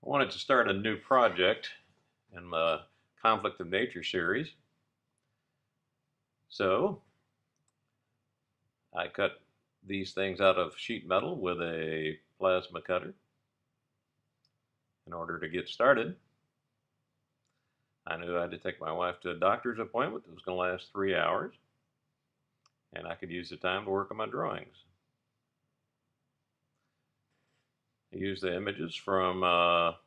I wanted to start a new project in the Conflict of Nature series. So I cut these things out of sheet metal with a plasma cutter. In order to get started, I knew I had to take my wife to a doctor's appointment that was going to last 3 hours, and I could use the time to work on my drawings. I used the images from a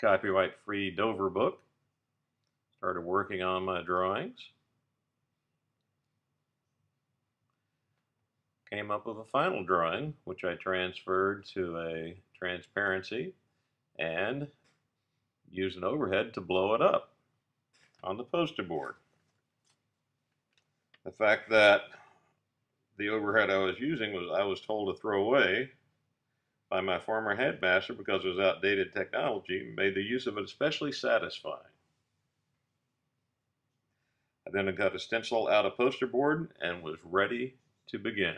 copyright-free Dover book. Started working on my drawings. Came up with a final drawing, which I transferred to a transparency and used an overhead to blow it up on the poster board. The fact that the overhead I was using I was told to throw away by my former headmaster because it was outdated technology, made the use of it especially satisfying. I then got a stencil out of poster board and was ready to begin.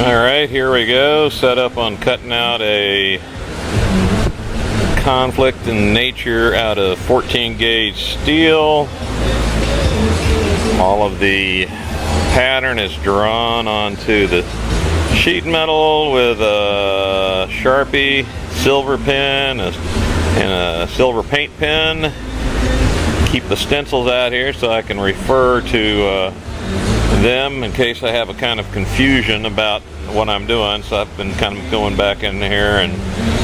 Alright, here we go. Set up on cutting out a Conflict in Nature out of 14 gauge steel. All of the pattern is drawn onto the sheet metal with a Sharpie, silver pen, and a silver paint pen. Keep the stencils out here so I can refer to them in case I have a kind of confusion about what I'm doing. So I've been kind of going back in here and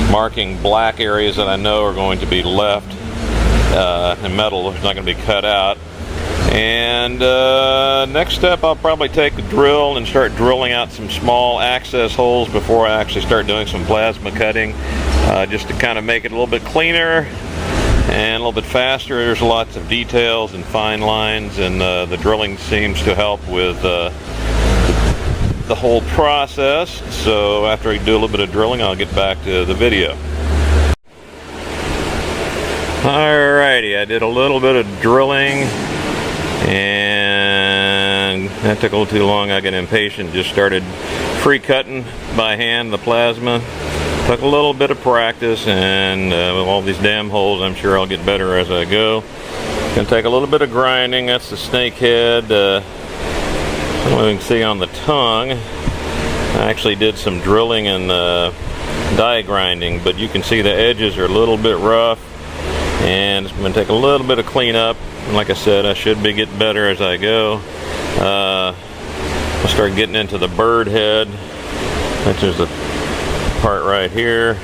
marking black areas that I know are going to be left in metal. It's not going to be cut out. And next step, I'll probably take a drill and start drilling out some small access holes before I actually start doing some plasma cutting, just to kind of make it a little bit cleaner and a little bit faster. There's lots of details and fine lines, and the drilling seems to help with the whole process. So after I do a little bit of drilling, I'll get back to the video. Alrighty, I did a little bit of drilling and that took a little too long. I got impatient, just started free cutting by hand the plasma. Took a little bit of practice, and with all these damn holes, I'm sure I'll get better as I go. Gonna take a little bit of grinding. That's the snake head. I don't know if you can see on the tongue. I actually did some drilling and die grinding, but you can see the edges are a little bit rough, and it's gonna take a little bit of cleanup. And like I said, I should be getting better as I go. I'll start getting into the bird head, which is the part right here,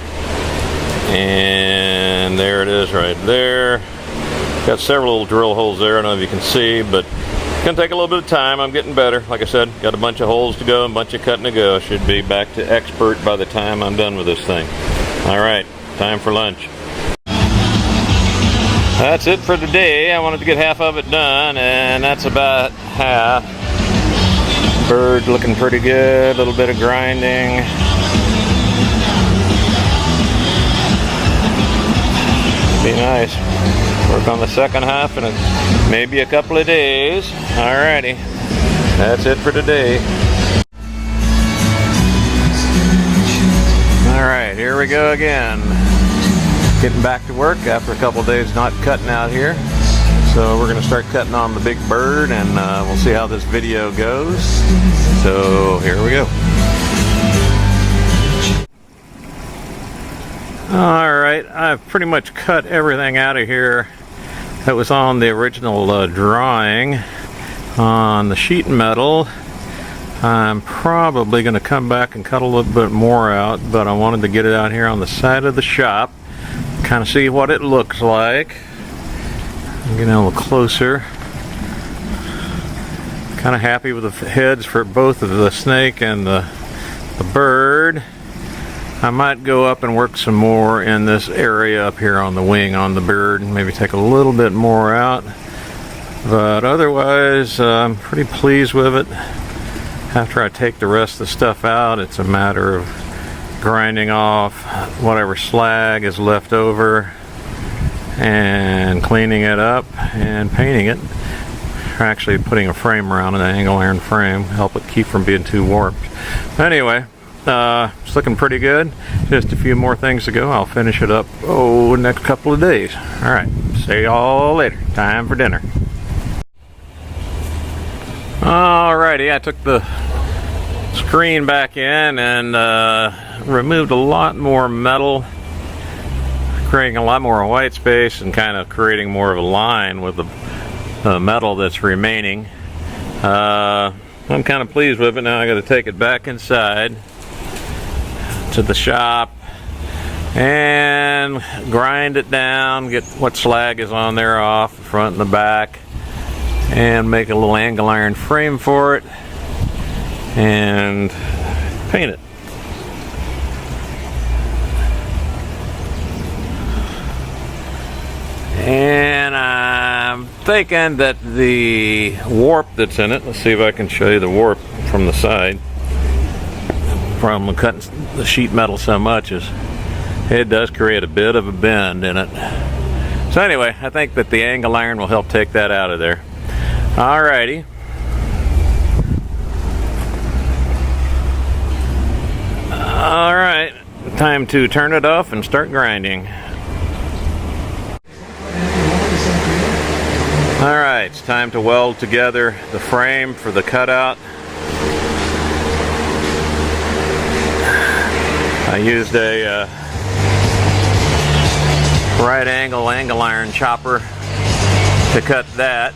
and there it is right there. Got several little drill holes there. I don't know if you can see, but it's gonna take a little bit of time. I'm getting better. Like I said, got a bunch of holes to go and a bunch of cutting to go. Should be back to expert by the time I'm done with this thing. Alright, time for lunch. That's it for today. I wanted to get half of it done, and that's about half. Bird looking pretty good. A little bit of grinding. Be nice. Work on the second half in maybe a couple of days. Alrighty. That's it for today. Alright, here we go again. Getting back to work after a couple of days not cutting out here. So we're going to start cutting on the big bird, and we'll see how this video goes. So here we go. Alright, I've pretty much cut everything out of here that was on the original drawing on the sheet metal. I'm probably going to come back and cut a little bit more out, but I wanted to get it out here on the side of the shop, kind of see what it looks like. I'm getting a little closer. Kind of happy with the heads for both of the snake and the bird. I might go up and work some more in this area up here on the wing on the bird, and maybe take a little bit more out. But otherwise, I'm pretty pleased with it. After I take the rest of the stuff out, it's a matter of grinding off whatever slag is left over and cleaning it up and painting it. actually putting a frame around an angle iron frame, help it keep from being too warped. Anyway, it's looking pretty good. Just a few more things to go. I'll finish it up the next couple of days. All right, see y'all later. Time for dinner. Alrighty, I took the screen back in and removed a lot more metal, creating a lot more white space and kind of creating more of a line with the metal that's remaining. I'm kind of pleased with it. Now I got to take it back inside to the shop and grind it down, get what slag is on there off the front and the back, and make a little angle iron frame for it and paint it. And I'm thinking that the warp that's in it, let's see if I can show you the warp from the side, from cutting the sheet metal so much, is it does create a bit of a bend in it. So anyway, I think that the angle iron will help take that out of there. Alrighty. Alright, time to turn it off and start grinding. Alright, it's time to weld together the frame for the cutout. I used a right angle iron chopper to cut that.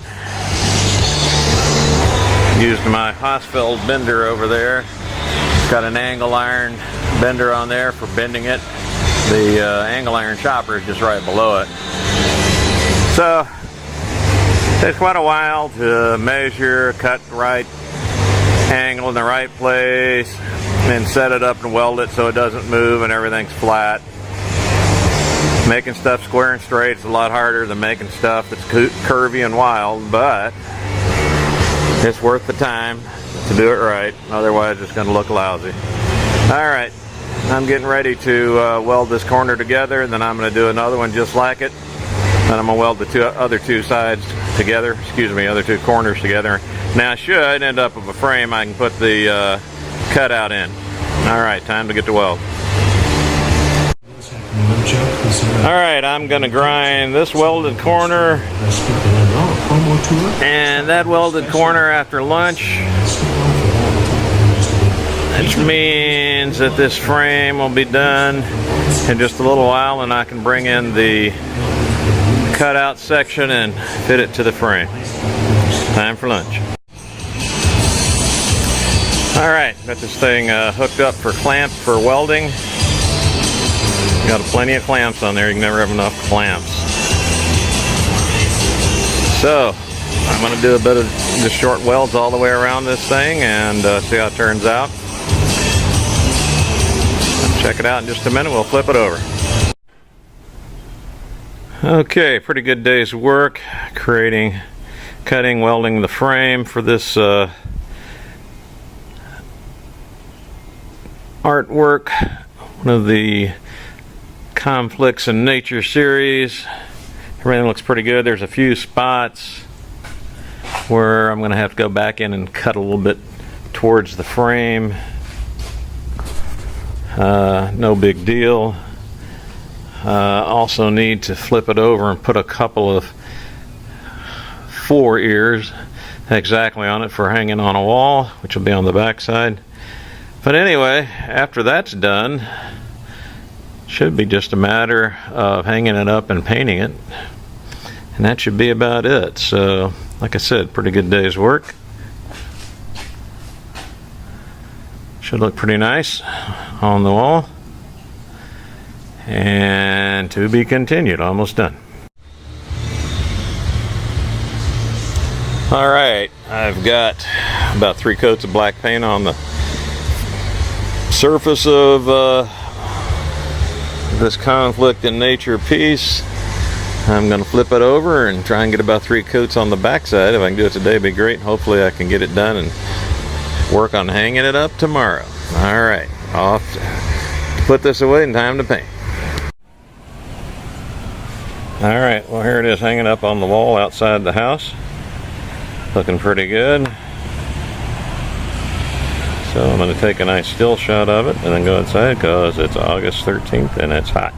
Used my Hausfeld bender over there. It's got an angle iron bender on there for bending it. The angle iron chopper is just right below it. So it takes quite a while to measure, cut the right angle in the right place, and set it up and weld it so it doesn't move and everything's flat. Making stuff square and straight is a lot harder than making stuff that's curvy and wild, but it's worth the time to do it right, otherwise it's going to look lousy. Alright, I'm getting ready to weld this corner together, and then I'm going to do another one just like it. Then I'm going to weld the other two sides together, other two corners together. Now I should end up with a frame I can put the cutout in. Alright, time to get to weld. Alright, I'm going to grind this welded corner and that welded corner after lunch, which means that this frame will be done in just a little while, and I can bring in the cutout section and fit it to the frame. Time for lunch. Alright, got this thing hooked up for clamp for welding. Got plenty of clamps on there. You can never have enough clamps. So I'm going to do a bit of the short welds all the way around this thing and see how it turns out. Check it out in just a minute. We'll flip it over. Okay, pretty good day's work cutting, welding the frame for this artwork, one of the Conflicts in Nature series. Everything looks pretty good. There's a few spots where I'm going to have to go back in and cut a little bit towards the frame. No big deal. Also need to flip it over and put a couple of 4 ears exactly on it for hanging on a wall, which will be on the back side. But anyway, after that's done, should be just a matter of hanging it up and painting it, and that should be about it. So like I said, pretty good day's work. Should look pretty nice on the wall, and to be continued. Almost done. Alright, I've got about 3 coats of black paint on the surface of this Conflict in Nature piece. I'm going to flip it over and try and get about 3 coats on the back side. If I can do it today, it'd be great. Hopefully I can get it done and work on hanging it up tomorrow. Alright, off to put this away and time to paint. Alright, well here it is hanging up on the wall outside the house. Looking pretty good. So I'm going to take a nice still shot of it and then go outside because it's August 13th and it's hot.